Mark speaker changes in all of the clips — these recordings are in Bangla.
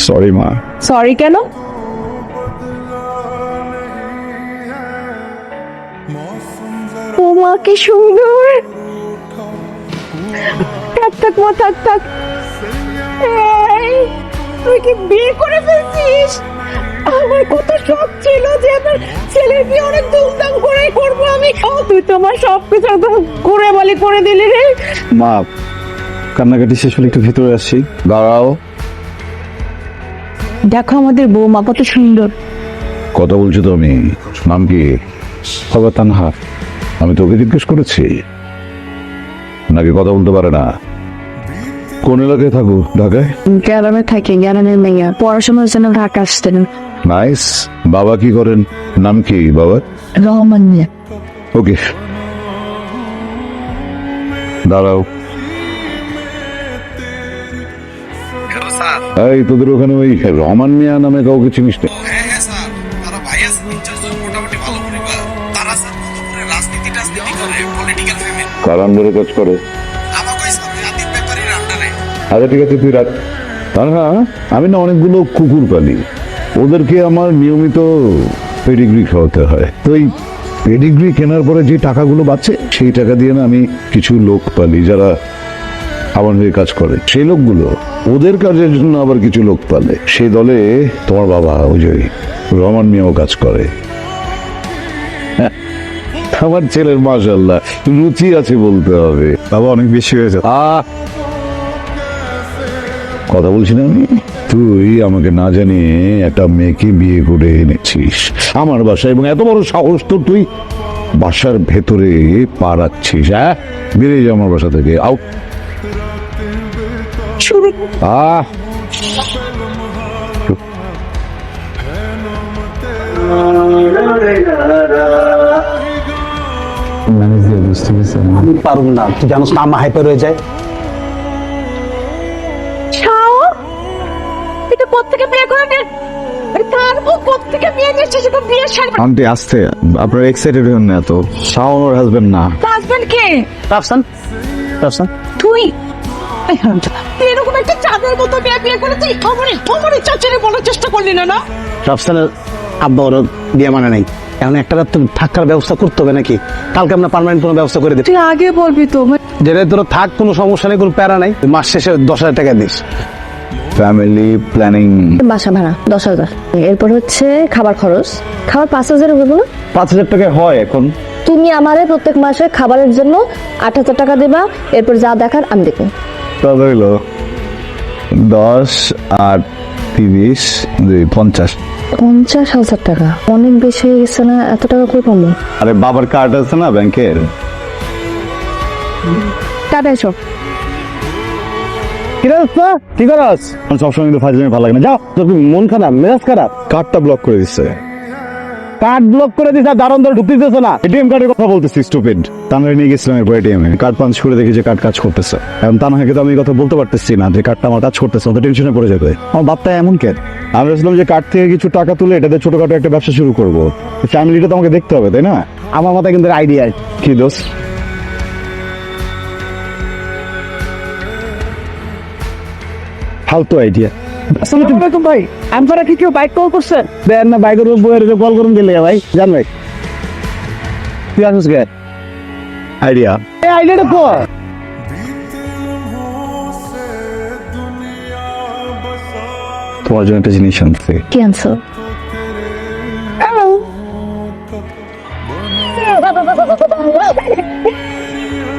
Speaker 1: সরি মা।
Speaker 2: সরি কেন? ও মা কি সুন্দর। থাক থাক মা থাক থাক। এই, তুই কি বিয়ে করে ফেলছিস? আমার কত শখ ছিল যে আমার ছেলের বিয়ে অনেক ধুমধাম করে করবো আমি। তুই তো আমার সবকিছু করে বলি করে দিলি রে।
Speaker 1: মা কান্নাকাটি শেষ হলে একটু ভিতরে আসছি। দাঁড়াও।
Speaker 2: দেখো আমাদের বৌমা কত সুন্দর।
Speaker 1: কথা বলছো তো? আমি নাম কি? খবর তানহা। আমি তোকে জিজ্ঞেস করেছি নাকি কথা বলতে পারে না? কোন এলাকায় থাকো? ঢাকায়?
Speaker 2: গ্রামে থাকি, গ্রামের মেয়ে। পড়াশোনার জন্য ঢাকা আসতেন।
Speaker 1: নাইস। বাবা কি করেন? নাম কি বাবার?
Speaker 2: রহমান মিয়া।
Speaker 1: ওকে, দাঁড়াও। এই তোদের ওখানে ওই রহমান মিয়া নামে কাউকে চিনিস না? কার আন্ডারে কাজ করে? আচ্ছা ঠিক আছে, তুই রাখ। হ্যাঁ, আমি না অনেকগুলো কুকুর পালি। ওদেরকে আমার নিয়মিত পেডিগ্রি খাওয়াতে হয়। তো এই পেডিগ্রি কেনার পরে যে টাকাগুলো বাঁচে সেই টাকা দিয়ে না আমি কিছু লোক পালি যারা আমার হয়ে কাজ করে। সেই লোকগুলো ওদের কাজের জন্য আবার কিছু লোক পালে। সেই দলে তোমার বাবা ওই যে রহমান মিয়াও কাজ করে। আমার ছেলের মাশাআল্লাহ রুচি আছে বলতে হবে।
Speaker 3: বাবা অনেক বেশি হয়েছে।
Speaker 1: কথা বলছি না আমি? তুই আমাকে না জানিয়ে একটা মেয়েকে বিয়ে করে এনেছিস আমার বাসায়, এবং এত বড় সাহস তো তুই বাসার ভেতরে পা রাখছিস। হ্যাঁ, বেরিয়ে যা আমার বাসা থেকে। আউট।
Speaker 4: পারবো না, তুই জানোস না আমা হাইপার হয়ে যায়।
Speaker 3: আন্টি আসতে আপনার এক্সাইটেড হন না তো। শাওন ওর হাজবেন্ড না।
Speaker 2: হাজবেন্ড কে?
Speaker 4: রাফসান, রাফসান
Speaker 2: তুই এরকম একটা চাঁদের মতো বিয়ে করেছিস? আমার চাচারে বলার চেষ্টা করলি না? না,
Speaker 4: রাফসানের আব্বা ওর বিয়ে মানে নাই। এখন একটা রাত থাকার ব্যবস্থা করতে হবে নাকি? কালকে আমরা পার্মানেন্ট কোনো ব্যবস্থা করে দিই।
Speaker 2: তুই আগে বলবি তো।
Speaker 4: যেটা তোর থাক, কোনো সমস্যা নেই, কোনো প্যারা নাই। মাস শেষে 10,000 টাকা দিস।
Speaker 3: Family planning.
Speaker 5: বাসা ভাড়া 10,000, এরপর হচ্ছে খাবার খরচ। খাবার 5,000 হবে না?
Speaker 3: 5,000 টাকা হয় এখন।
Speaker 5: তুমি আমারে প্রত্যেক মাসে খাবারের জন্য 8,000 টাকা দেবা। এরপর যা দেখার আমি দেখবো।
Speaker 3: কত হইলো? 10 আর 30 50।
Speaker 5: 50,000 টাকা অনেক বেশি হয়ে গেছে না? এত টাকা কই পাবো?
Speaker 3: আরে বাবার কার্ড আছে না ব্যাংকের?
Speaker 5: টাটা এসো।
Speaker 4: কি করস?
Speaker 3: সবসময় কিন্তু ফাজলামি ভালো লাগে না। যাও।
Speaker 4: তোর কি মন খারাপ, মেজাজ খারাপ?
Speaker 3: কার্ডটা ব্লক করে দিচ্ছে।
Speaker 4: কার্ড ব্লক করে দিস আর দারুণ ধরে ঢুকতে দিতেছ না।
Speaker 3: এটিএম কার্ডের কথা বলতেছি স্টুপিড। তানহারে নিয়ে গেছিলাম এরপর এটিএম এ কার্ড পাঞ্চ করে দেখি যে কার্ড কাজ করতেছে। এখন তানহাকে তো আমি এই কথা বলতে পারতেছি না যে কার্ডটা আমার কাজ করতেছে, তো টেনশনে পড়ে যাবে। আমার বাপটা এমন কেন? আমি ভাবছিলাম যে কার্ড থেকে কিছু টাকা তুলে এটাতে ছোটখাটো একটা ব্যবসা শুরু করবো। ফ্যামিলিটা তো আমাকে দেখতে হবে, তাই না?
Speaker 4: আমার মাথায় কিন্তু আইডিয়া।
Speaker 3: কি দোষ? ফালতু আইডিয়া।
Speaker 4: আসসালামু আলাইকুম ভাই। আপনারা কি কেউ বাইক কল করছেন? দেন না, বাইকের বইয়ের কল করুন দিলে ভাই। জান ভাই তুই আসিস গে?
Speaker 3: আইডিয়া।
Speaker 4: এই আইডিয়াটা কো?
Speaker 3: তোমার জন্য একটা জিনিস আনছি।
Speaker 5: কি আনছো?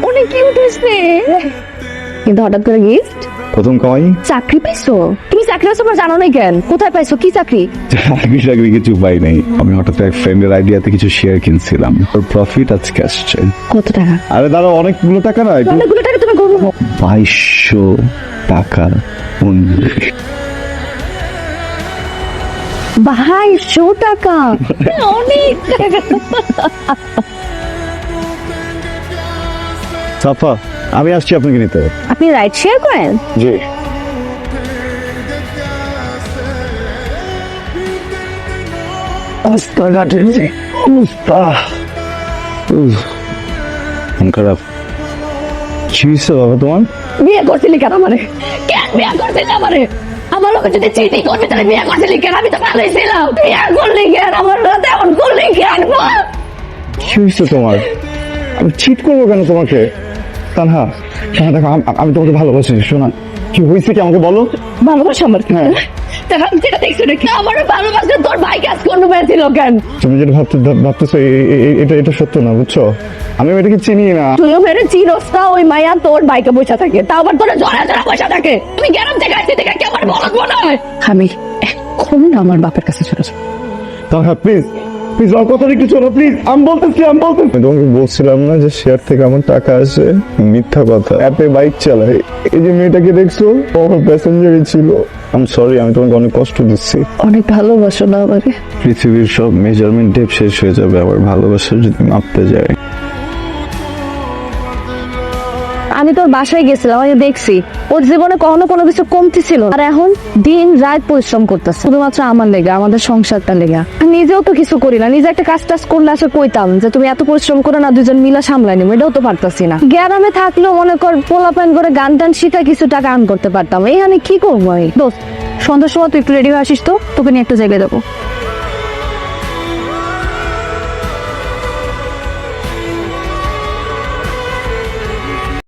Speaker 2: অনেক কিউট হয়েছে।
Speaker 5: কিন্তু হঠাৎ করে গিফট?
Speaker 3: প্রথম কামাই।
Speaker 5: চাকরি পাইছো? তুমি চাকরি পাইছো জানো না কেন? কোথায় পাইছো? কি চাকরি?
Speaker 3: চাকরি কিছু পাই নাই। আমি হঠাৎ এক ফ্রেন্ডের আইডিয়াতে কিছু শেয়ার কিনছিলাম। ওর প্রফিট আজকে আসছে।
Speaker 5: কত টাকা?
Speaker 3: আরে দাঁড়া, অনেকগুলো টাকা না, একটু
Speaker 5: অনেকগুলো টাকা তুমি করবো?
Speaker 3: 2200 টাকা।
Speaker 5: 2200 টাকা? অনেক টাকা।
Speaker 3: সাফা, আমি আসছি আপনাকে নিতে।
Speaker 5: আপনি রাইড শেয়ার করেন?
Speaker 3: জি। খারাপ। কি হয়েছে বাবা তোমার?
Speaker 5: বিয়ে করছিলি কেন আমারে? কেন বিয়ে করছিলি আমারে?
Speaker 2: আমার লোক যদি চিঠি করবি তাহলে বিয়ে করছিলি কেন? আমি তো ভালোই ছিলাম। বিয়ে করলি কেন? আমার সাথে এমন করলি কেন?
Speaker 3: কি হয়েছে তোমার? আমি চিট করবো কেন তোমাকে? তানহা, তানহা দেখো, আমি তোমাকে ভালোবাসি। শোনা, কি হয়েছে কি আমাকে বলো।
Speaker 2: ভালোবাসা আমার
Speaker 3: হ্যাঁ।
Speaker 2: তাহলে আমি যেটা দেখছি নাকি আমার ভালোবাসা তোর ভাই কাজ করতে পেরেছিল কেন?
Speaker 3: তুমি যেটা ভাবতেছো এটা সত্য না, বুঝছো? আমি এটাকে চিনি না।
Speaker 2: তুইও মেরে চিরস না, ওই মায়া তোর বাইকে বসে থাকে, তা আবার তোরা জড়া জড়া বসে থাকে। তুই কেন থেকে আসছি থেকে কি আমার বলদ মনে হয়? আমি এখন আমার বাপের কাছে চলে যাবো।
Speaker 3: তানহা প্লিজ, প্লিজ আমার কথা একটু শোনো প্লিজ। আমি বলতেছি আমি তোমাকে বলছিলাম না যে শেয়ার থেকে আমার টাকা আসে। মিথ্যা কথা। অ্যাপে বাইক চালাই। এই যে মেয়েটাকে দেখছো, ও আমার প্যাসেঞ্জারই ছিল। আমি সরি, আমি তোমাকে অনেক কষ্ট দিচ্ছি।
Speaker 2: অনেক ভালোবাসো না আমাকে?
Speaker 3: পৃথিবীর সব মেজারমেন্ট টেপ শেষ হয়ে যাবে আমার ভালোবাসা যদি মাপতে যায়।
Speaker 5: আমি তোর বাসায় গেছিলাম, আমি দেখছি ওর জীবনে কখনো কোনো কিছু কমতি ছিল না। আর এখন দিন রাত পরিশ্রম করতেছে শুধুমাত্র আমার লেগে, আমাদের সংসারটা লেগে। নিজেও তো কিছু করি না, নিজে একটা কাজ টাজ করলে আসলে কইতাম যে তুমি এত পরিশ্রম করো না, দুজন মিলা সামলাই নিবো, এটাও তো পারতাছি না। গ্রামে থাকলেও মনে কর পোলা প্যান করে গান টান শিখা কিছু টাকা আর্ন করতে পারতাম। এখানে কি করবো আমি? দোস্ত, সন্ধ্যার সময় তুই একটু রেডি হয়ে আসিস তো, তোকে নিয়ে একটু জায়গায় যাবো।